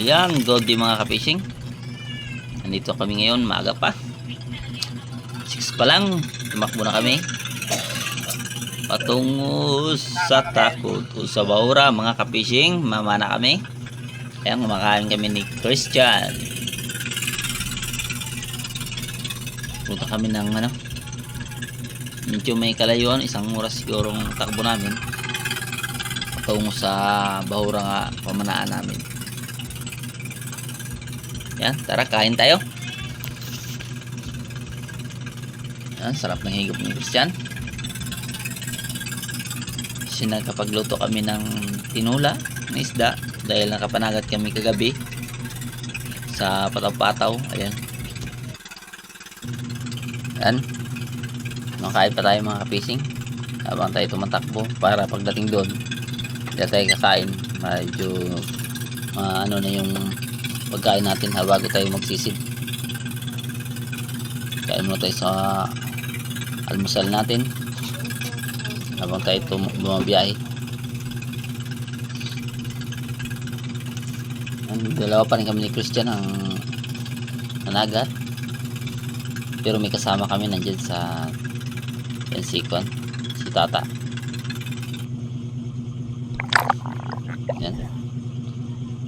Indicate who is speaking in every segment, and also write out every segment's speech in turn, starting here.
Speaker 1: Ayan, good day mga ka-fishing. Nandito kami ngayon, maaga pa. 6 pa lang, tumakbo na kami. Patungo sa takot o sa Baura mga ka-fishing, mamana kami. Ayan, kumakain kami ni Christian. Punta kami ng medyo may kalayuan, isang oras siguro ang takbo namin. Patungo sa Baura nga, pamanaan namin. Yan, tara kain tayo. Yan, sarap ng higop ni Christian. Sinagkapagluto kami ng tinula ng isda dahil nakapanagat kami kagabi sa pataw-pataw. Ayan. Yan. Makain pa tayo mga ka-fishing habang tayo tumatakbo para pagdating doon hindi tayo kakain. Medyo ano na yung pagkain natin bago tayo magsisid. Kain muna tayo sa almusal natin habang tayo bumabiyahe. Dalawa pa rin kami ni Christian ang nanagat, pero may kasama kami nandyan sa Pensikon, si Tata. Yan,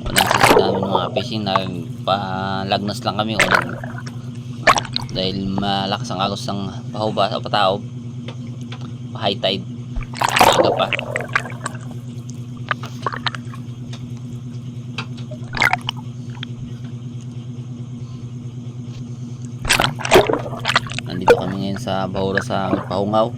Speaker 1: walang sisi namin mga fishing, nagpalagnas lang kami dahil malakas ang agos ng pahuba sa pataob, high tide, maaga pa. Nandito kami ngayon sa Baura sa Pahungaw.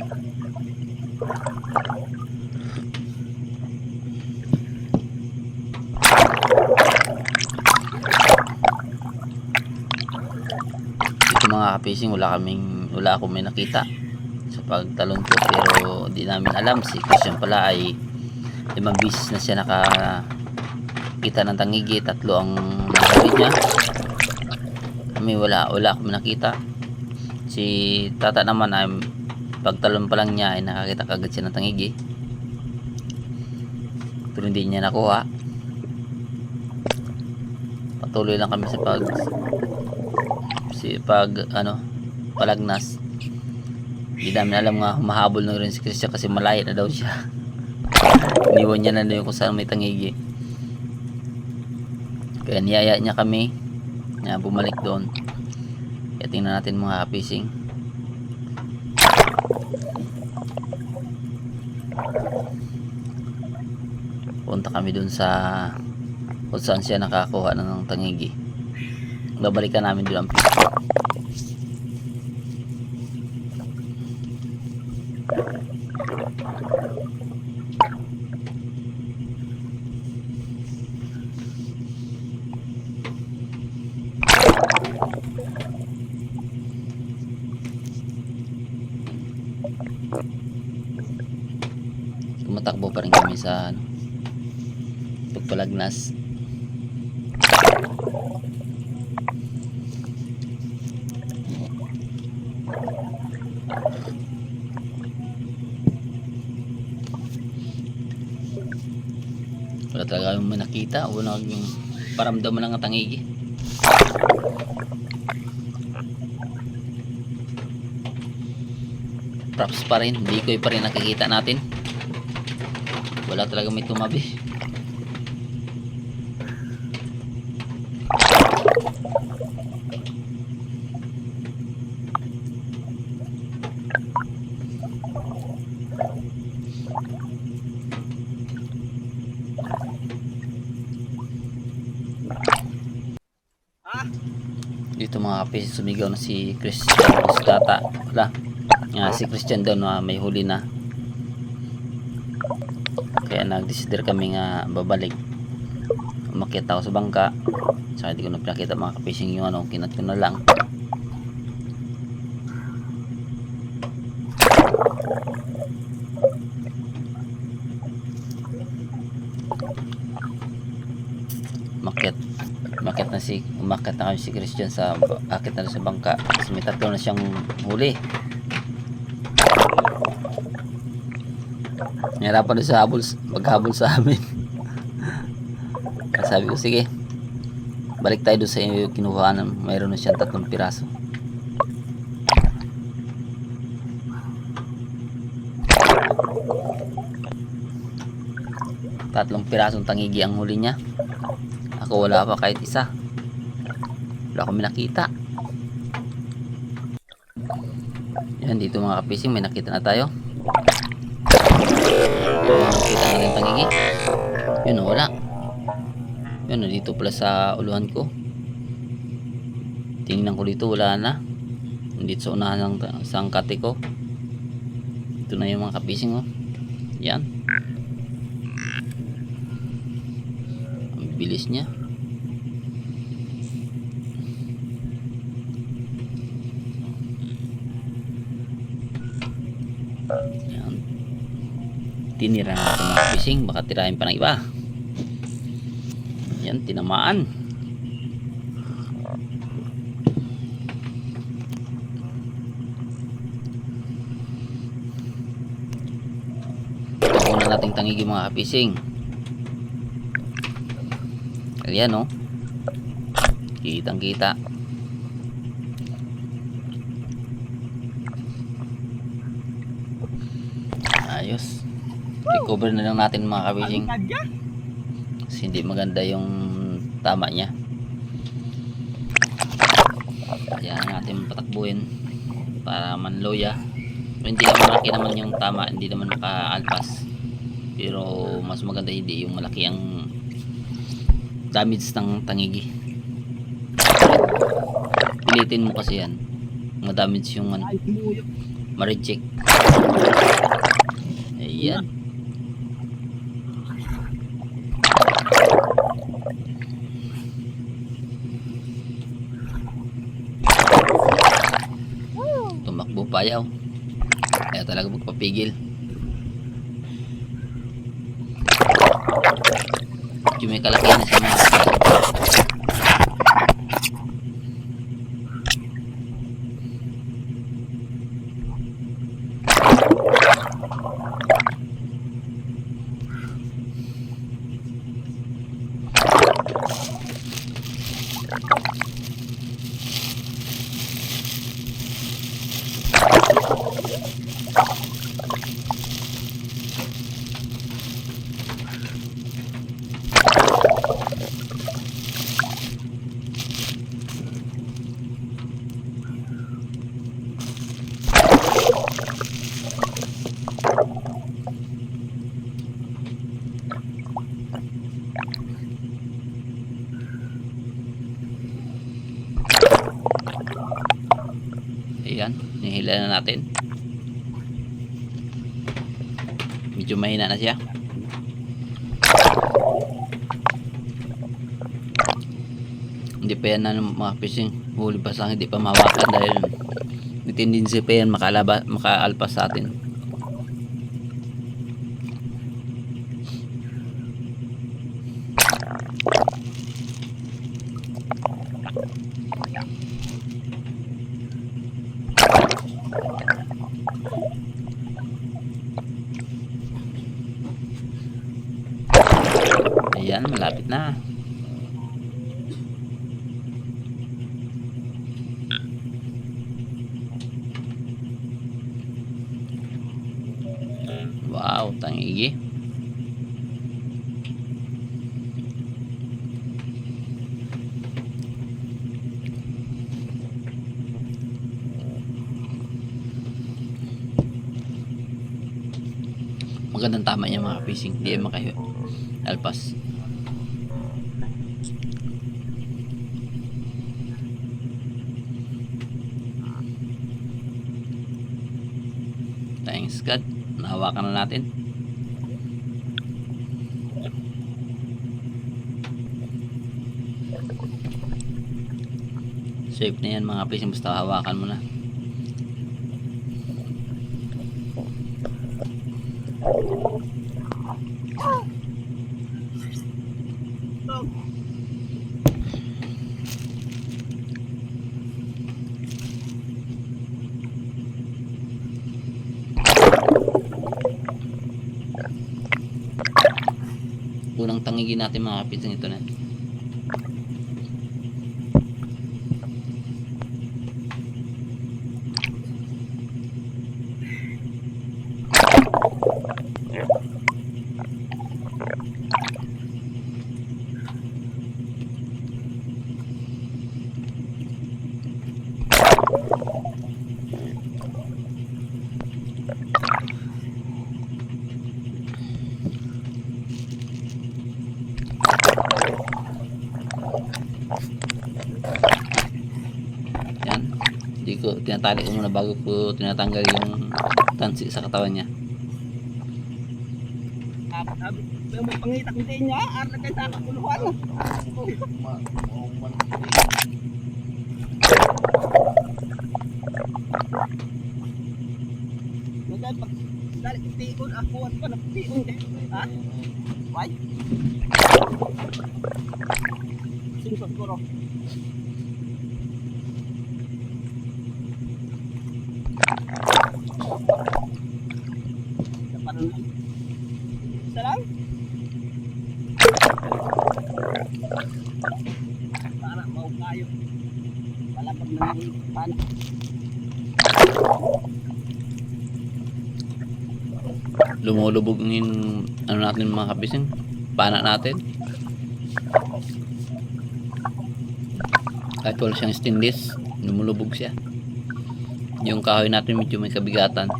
Speaker 1: Mga ka-fishing, wala akong may nakita sa pagtalon ko, pero di namin alam si Christian pala ay 5 beses na siya nakakita ng tangigi, 3 ang nakakit niya. Kami wala akong nakita. Si Tata naman ay pagtalon pa lang niya ay nakakita kagad siya ng tangigi, pero hindi niya nakuha. Patuloy lang kami sa palagnas. Hindi namin alam nga humahabol na rin si Christian kasi malaya na daw siya. Iniwan niya na doon kung saan may tangigi, kaya niyaya niya kami na bumalik doon. Kaya tingnan natin mga fishing. Punta kami doon sa kung saan siya nakakuha ng tangigi. Babalikan namin doon ang fish. Tumatakbo pa rin kami sa pagpalagnas. Wala talaga yung nakita, wala yung paramdaman ng tangigi. Props pa rin, dikoy pa rin nakikita natin. Wala talaga may tumabi. Dito mga kapis, sumigaw na si Christian, si Tata. Wala, si Christian daw na may huli na, kaya nag-decider kami nga babalik. Umakyat ako sa bangka, saka hindi ko na pinakita mga kapishing yung kinat ko na lang. umakyat na kami si Christian akit na sa bangka kasi may tatlo na siyang huli. Nahirapan na sa maghabol sa amin. Sabi ko sige, balik tayo doon sa kinuhaan. Mayroon na siyang 3 piraso. Tatlong pirasong tangigi ang huli niya. Ako wala pa kahit isa. Wala akong nakita. Yan, dito mga kapising, may nakita na tayo. Nakita na rin tangigi. Yun, wala. Yun, dito pala sa uluhan ko. Tingnan ko dito, wala na. Dito sa unahan ng sangkate ko. Ito na yung mga kapising, oh. Yan. Ang bilis niya. Yan. Tinira natin mga kapising. Baka tirahin pa ng iba. Yan, tinamaan. Ito na nating tangigi mga kapising. Ayan, no? Kitang kita. Ayos. Recover na lang natin mga kapising. Kasi hindi maganda yung tama niya. Kaya natin patakbuhin para manloya. Hindi naman malaki naman yung tama, hindi naman makaalpas. Pero mas maganda hindi yung malaki ang damage ng tangigi. Pilitin mo kasi yan. Madamage yung ma-reject. Ayan. Tumakbo pa yaw. Kaya talaga magpapigil. Medyo may kalakihan na siya mga. Ayan, nihila na natin. Medyo mahina na siya. Hindi pa yan na mga fishing. Huli pa lang, hindi pa mahawakan dahil may tendency pa yan makaalpas sa atin. Ayan, malapit na. Wow, tangigi. Magandang tama niya mga fishing. Hindi yan alpas. Thanks God. Nahawakan na natin. Safe na yan mga fishing. Basta hawakan mo na. Unang tangigin natin mga kapising, ito na. Yan. Hindi ko, tinatali ko muna bago ko tinatanggal yung tansi sa katawan niya.
Speaker 2: May pangitak din niya, at kay sa kapuluhan. Magay pag dali tiikon ako at pa napion din. Ha? Why? Sinsot ko ro. Parang isa lang. Para mau kayo. Wala pag nangipan.
Speaker 1: Lumulubog yung ano natin mga kapising, pana natin. Kahit wala siyang stainless, lumulubog siya. Yung kahoy natin medyo may kabigatan.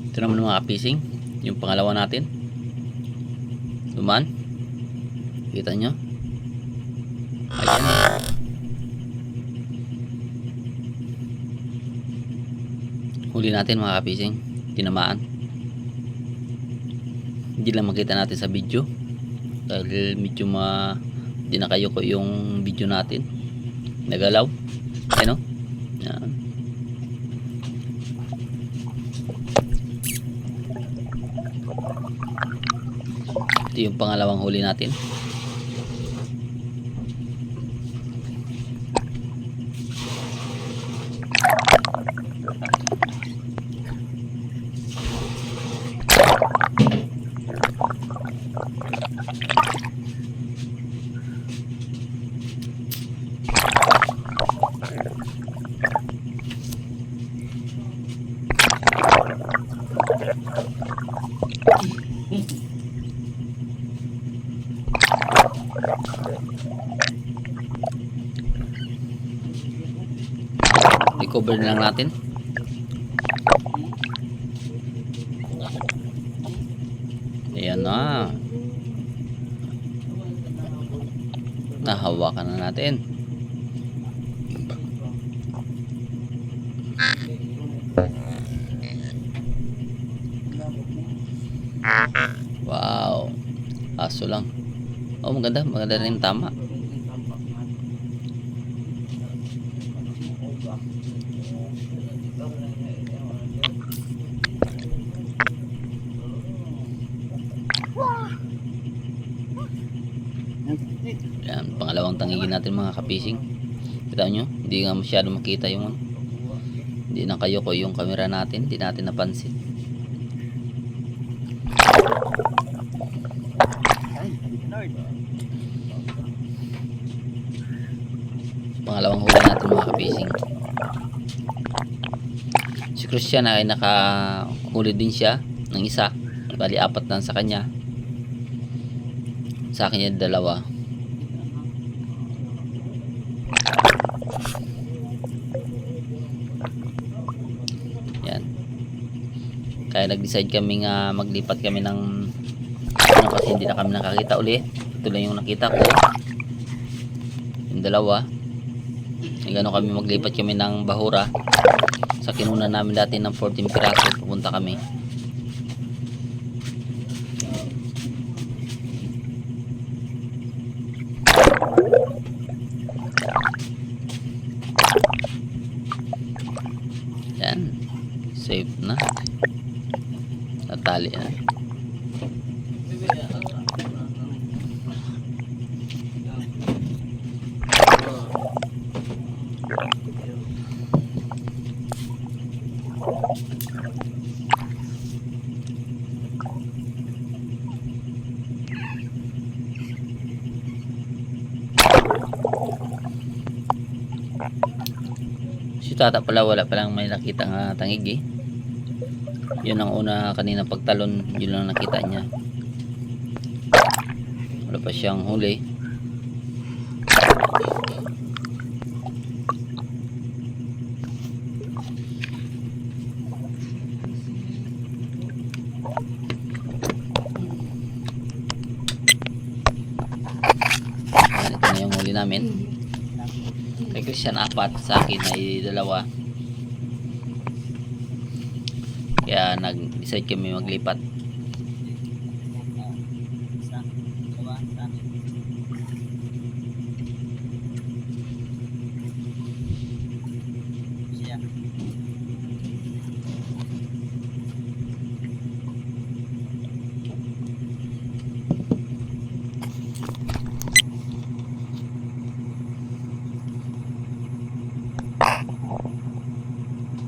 Speaker 1: Ito naman mga kapising, yung pangalawa natin. Dumaan. Kita nyo? Ayan. Huli natin mga kapising. Tinamaan. Hindi lang makita natin sa video dahil medyo di na kayo ko yung video natin. Nagalaw. Ayan o. Yan. Ito yung pangalawang huli natin. I-cover na lang natin. Ayan na. Nahawakan na natin. Wow. Aso lang. Oh, maganda. Maganda rin, tama. Yan, pangalawang tangigin natin mga kapising. Kita nyo, hindi nga masyado makita yung hindi na kayo ko yung camera natin, hindi natin napansin. Pangalawang huli natin mga kapising. Si Christian ay nakahuli din siya ng isa, bali apat lang sa kanya, sa akin yung dalawa. Yan, kaya nag-decide kami nga maglipat kami ng ano, kasi hindi na kami nakakita uli. Ito lang yung nakita ko, yung dalawa. Gano'n kami maglipat kami ng bahura Sa kinunan namin dati ng 14 piraso, pupunta kami. Yan, safe na, natali na. Si tata pala wala palang may nakita nga tangig eh. Yun ang una kanina pagtalon, yun lang nakita niya. Wala pa siyang huli. Ayan, ito na yung huli namin. Kay Christian 4, sa akin ay 2. Kaya nag-decide kami maglipat.
Speaker 2: Isa, dalawa, sa akin. Siya.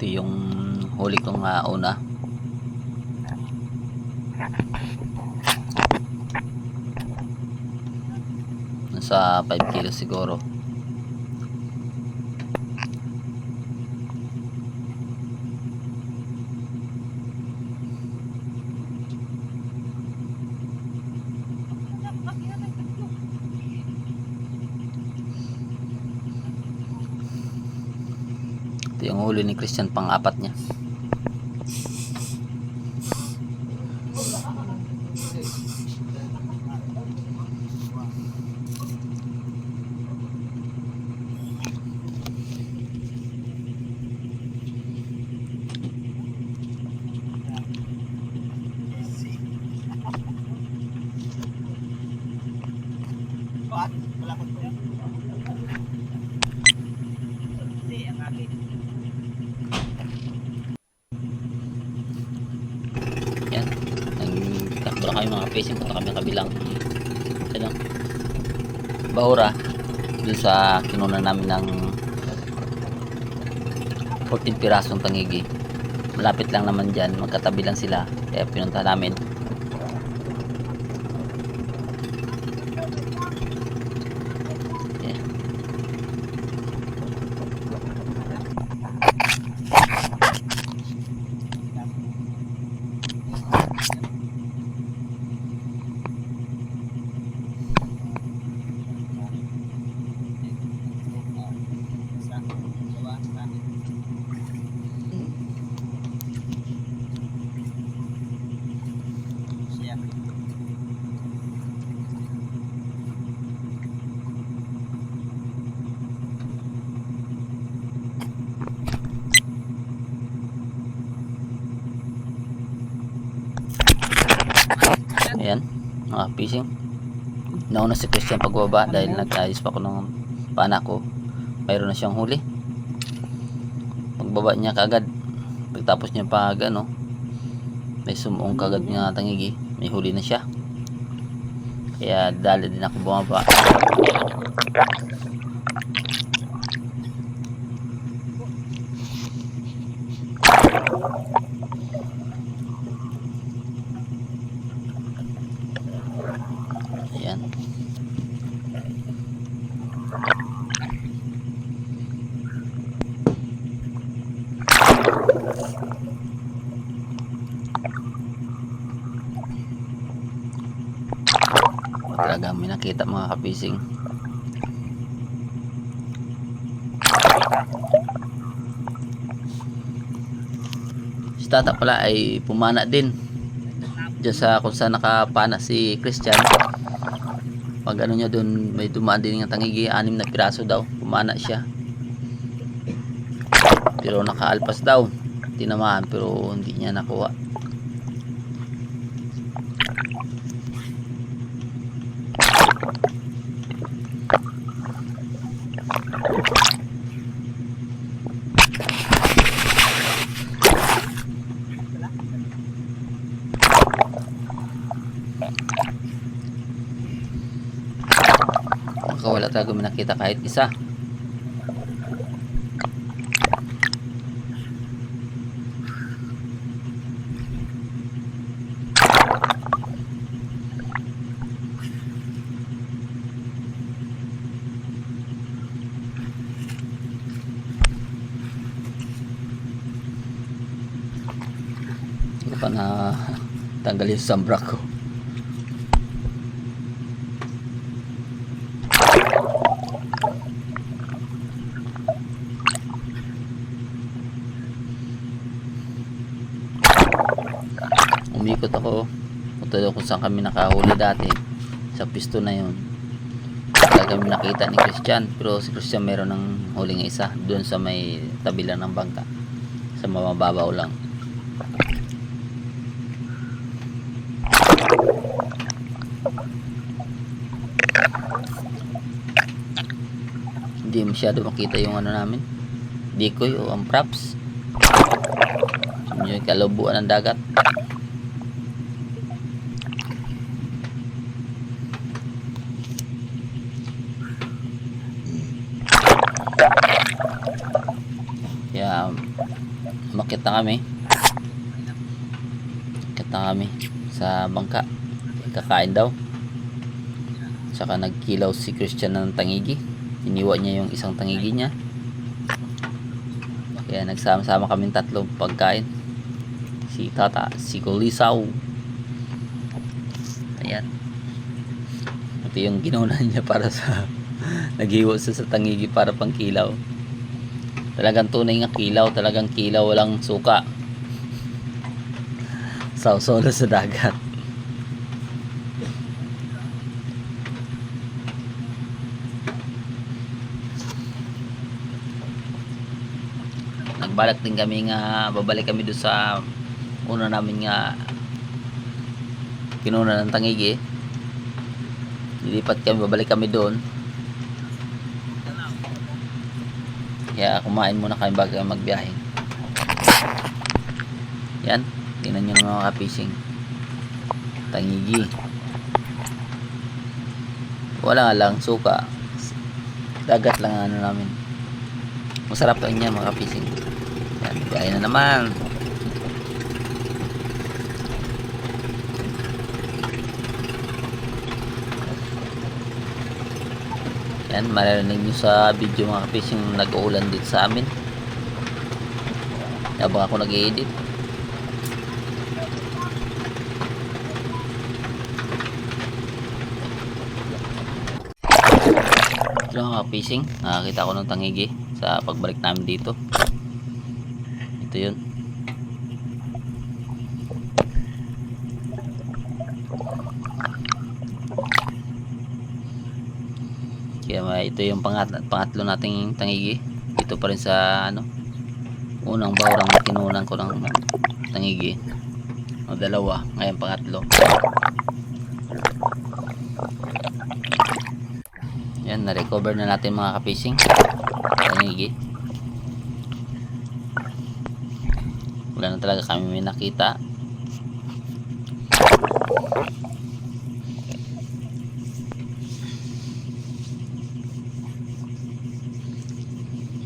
Speaker 1: Ito yung huli kong una. Nasa 5 kilos siguro. Ito yung huli ni Christian, pang-4 niya.
Speaker 2: Bakit? Wala pa po yan. Hindi, ang akin.
Speaker 1: Yan. Nagtakbo na kami mga fishing. Punta kami kabilang ano, bahura. Doon sa kinunan namin ng 14 pirasong tangigi. Malapit lang naman dyan. Magkatabi lang sila. Kaya pinunta namin.
Speaker 2: Isa, dalawa, sa akin. Siya.
Speaker 1: Ayan, mga fishing. Nauna si Christian pagbaba dahil nag-ayos pa ako ng pana ko. Mayroon na siyang huli. Pagbaba niya kagad, pagtapos niya pag ano, may sumuong kagad niya tangigi, may huli na siya. Kaya dali din ako bumaba. Ayan. Talaga may nakita mga kapising. Si tata pala ay pumana din diyan sa kung saan nakapana si Christian. Pag ano niya doon, may dumaan din ng tangigi, 6 na piraso daw, pumana siya. pero nakaalpas daw, tinamaan pero hindi niya nakuha. Wala talaga kami nakita kahit isa. Hindi pa na tanggal yung sambra ko. Umikot ako kung saan kami nakahuli dati, sa pisto na yun. Talaga kami nakita ni Christian, pero si Christian meron ng huling isa doon sa may tabi lang ng bangka, sa mababaw lang. Hindi masyado makita yung ano namin, decoy o ang props, yung kalubuan ng dagat. Kaya umakyat na kami sa bangka, kakain daw. Saka nagkilaw si Christian ng tangigi, iniwan niya yung isang tangigi niya, kaya nagsama-sama kaming tatlo pagkain, si Tata, si Kulisaw. Ayan, ito yung ginunan niya para sa naghiwa sa tangigi para pang kilaw. Talagang tunay nga kilaw, talagang kilaw, walang suka. Sawsaw sa dagat. Nagbalak din kami nga babalik kami doon sa una namin nga kinuna ng tangigi. Lilipat kami, babalik kami doon. Kaya kumain muna kami bago magbiyahe. Yan, tingnan nyo ng mga ka-fishing, tangigi, wala nga lang suka, dagat lang ano namin. Masarap lang yan mga ka-fishing. Yan, biyahe na naman. Yan, maririnig nyo sa video mga ka-fishing, nag-uulan dito sa amin habang ako nag-i-edit. Ito mga ka-fishing, nakakita ko ng tangigi sa pagbalik namin dito. Ito yun. Kaya ito yung pangatlo nating tangigi. Ito pa rin sa ano, unang bahurang kinunan ko ng tangigi. O dalawa, ngayon pangatlo. Yan, na-recover na natin mga ka-fishing tangigi. Wala na talaga kami may nakita.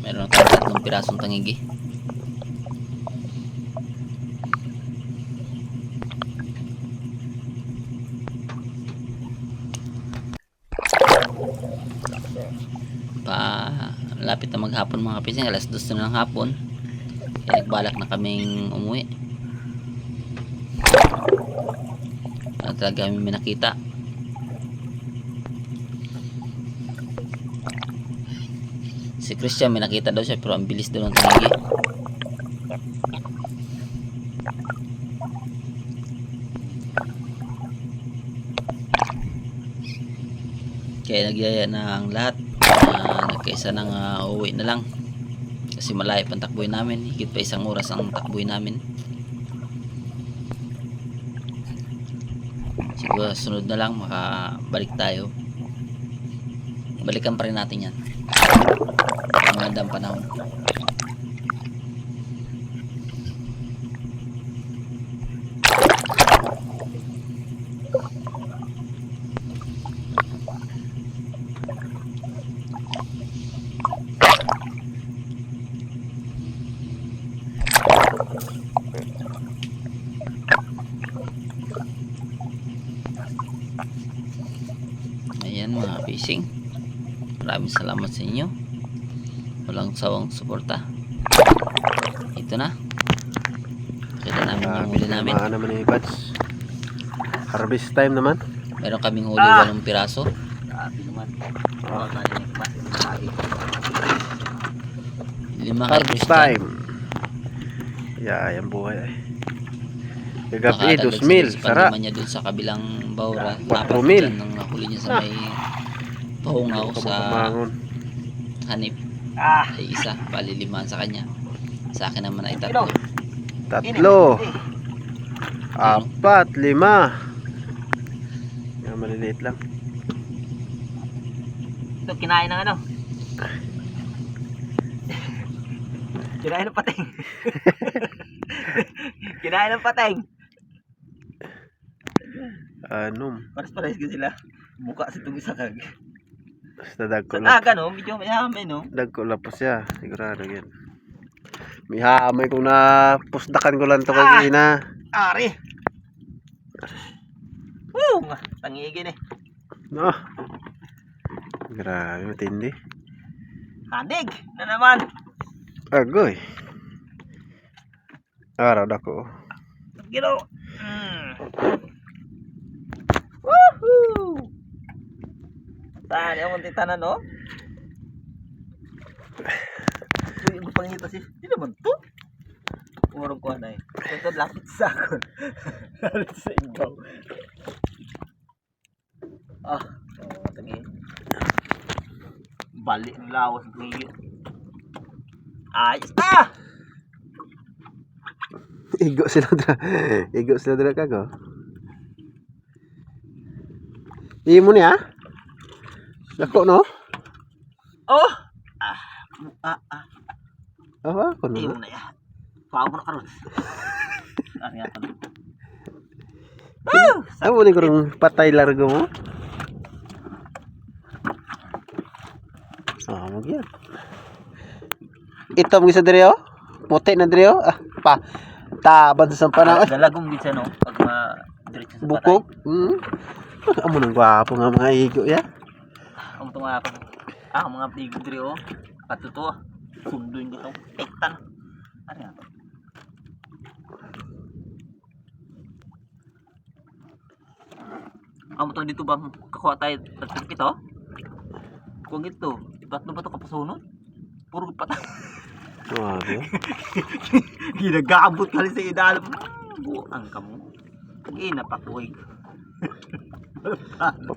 Speaker 1: Meron na tatlong pirasong tangigi. Lapit na maghapon mga ka-fishing, alas 2 na ng hapon. Kaya nagbalak na kaming umuwi. Wala talaga kami may nakita. Si Christian may nakita daw siya, pero ang bilis daw ng tangigi. Kaya nagyaya na ang lahat, nagkaisa ng uwi na lang kasi malayo pang takbuhin namin, higit pa 1 oras ang takbuhin namin. Siguro sunod na lang makabalik tayo, balikan pa rin natin yan ang magandang panahon. Ayan mga fishing, maraming salamat sa inyo, walang sawang suporta. Ito na, kita namin yung huli namin.
Speaker 3: Mga naman ni Buds. Harvest time naman.
Speaker 1: Meron kaming huli 8 piraso.
Speaker 2: Grabe naman.
Speaker 3: Ah.
Speaker 1: Lima kay
Speaker 3: Harvest
Speaker 1: Christian.
Speaker 3: time. Yan buhay ay. Kagabi,
Speaker 1: Nakadagdag
Speaker 3: 2,000.
Speaker 1: sa
Speaker 3: Sara.
Speaker 1: panlima niya dun sa kabilang bahura.
Speaker 3: 4,000.
Speaker 1: Nang nahuli niya sa may pahungaw sa
Speaker 3: Kamangon.
Speaker 1: hanip.
Speaker 2: Ah,
Speaker 1: Ay isa, bali 5 sa kanya. Sa akin naman ay 3.
Speaker 3: 3, 4, 5. Yan, maliliit lang.
Speaker 2: ito kinain ng ano? Kinain ng pateng. Kinain ng pateng. Pares-pares ka sila. Buka sa itong isa kag.
Speaker 3: Basta dagko
Speaker 2: Sa
Speaker 3: lang.
Speaker 2: taga no, medyo mayamay no.
Speaker 3: Dagko lapos siya. Sigurado yan. May hamay kung napusdakan ko lang ito kanina.
Speaker 2: Ari. Woo, tangigin eh.
Speaker 3: No. Grabe, matindi.
Speaker 2: Handig na naman.
Speaker 3: Agoy. Araw dako.
Speaker 2: Gino. Woohoo! Tani ang titanan no? Uy, ang pangita si. Di naman to. Umurong ko na eh. Ito lapit sa akin. Lapit sa ikaw. Ah, tangin. Balik ng lawas ng iyo. Ayos na!
Speaker 3: Igo sila dra. Igo sila dra kago. Imo ni ha? Dako no?
Speaker 2: Oh!
Speaker 3: Oh, ako no.
Speaker 2: Iyo na ya. Pao mo na karon. Ari ako na.
Speaker 3: Amo ni kurang patay largo mo. Ah, mo gyud. Ito mo gisa diri oh. Puti na diri oh. Ah, pa. Taban sa panahon.
Speaker 2: Dalagong bitsa no pag diretso sa patay.
Speaker 3: Bukog. Amo nang gwapo nga mga igo ya.
Speaker 2: Ang tunga ako. Ang mga pligo diri oh. Katuto. Sunduin dito. Ektan. Ari ako. Amo to dito bang kakuha tayo tatlo ito? Kung ito, tatlo ba ito kapasunod? Puro patay.
Speaker 3: Grabe.
Speaker 2: Ginagabot kali sa idalap. Buang ka mo. Inapakuig.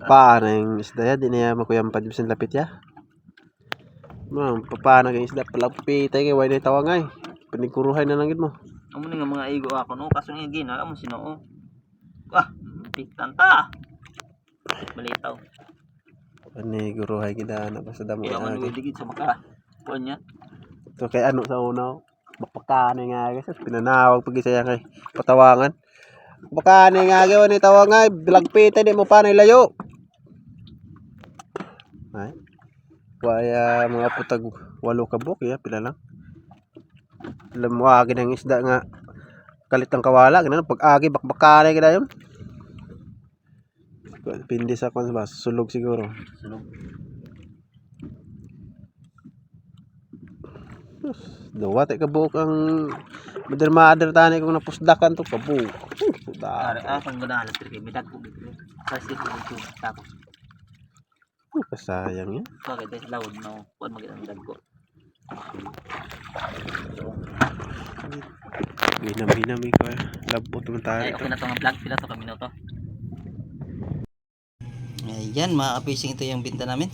Speaker 3: Paano yung isda ya? Di na makuyampad yung lapit ya? Paano yung isda? Palapitay kay why na tawangay. Paniguruhay na lang mo.
Speaker 2: Amo ni nga mga igo ako no kaso nga gina amo sino oh. Ah, pitan ta. Balitaw.
Speaker 3: Paniguruhay gina na sa damo
Speaker 2: Kaya man
Speaker 3: agi.
Speaker 2: digid sa maka. Kuan niya.
Speaker 3: So kay ano sa una, bapakane nga guys, pinanawag pag isa kay patawangan. Bakane nga gyud ni tawangay, bilagpita di mo pa na layo. Ay. Waya mga putag 8 kabok ya, pila lang. Alam mo agi ng isda nga kalit ang kawala, ganun pag agi bakbakane gid ayon. Pindi sa kon ba, sulog siguro.
Speaker 2: Sulog.
Speaker 3: Dawa tay kabuok ang mother tani kung napusdakan to kabuok.
Speaker 2: Ari akong ganahan sa kay midag ko dito. Kasi dito tapos
Speaker 3: Kasayang yan.
Speaker 2: bakit dahil lawod no. Kuan magandang dag ko.
Speaker 3: Binam-binam ko. Labot naman tayo.
Speaker 2: Ay, okay na to nga vlog pila to kami na to.
Speaker 1: Ayan mga kapising, ito yung binta namin.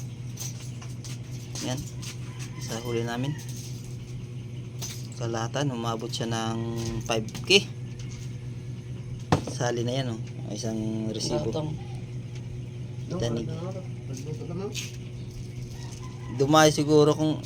Speaker 1: Ayan, sa huli namin.
Speaker 2: kalahatan, umabot siya ng 5K. Sali na yan, oh. Isang resibo. Danig. Dumay siguro kung